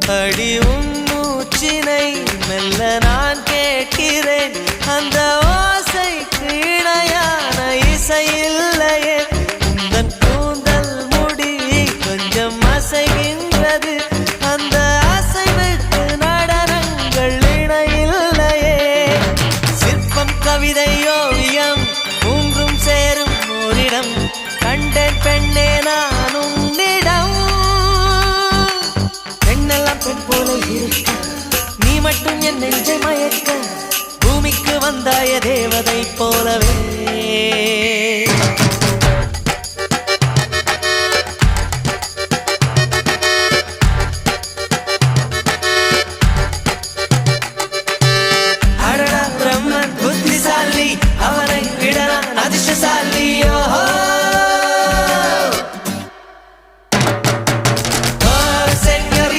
அடி உன் மூச்சினை மெல்ல நான் கேட்கிறேன். அந்த ஓசைக்கு இணையான இசை இல்லையே. உந்தன் கூந்தல் முடி கொஞ்சம் அசைகின்றது. அந்த அசைவுக்கு நடனங்கள் இணையில்லையே. சிற்பம் கவிதை ஓவியம் மூன்றும் சேரும் ஓரிடம் கண்டேன் பெண்ணே நான் உன்னிடம். பெண்ணெல்லாம் பெண் போல இருக்க நீ மட்டும் என் நெஞ்சை மயக்க. பூமிக்கு வந்தாய தேவதை போல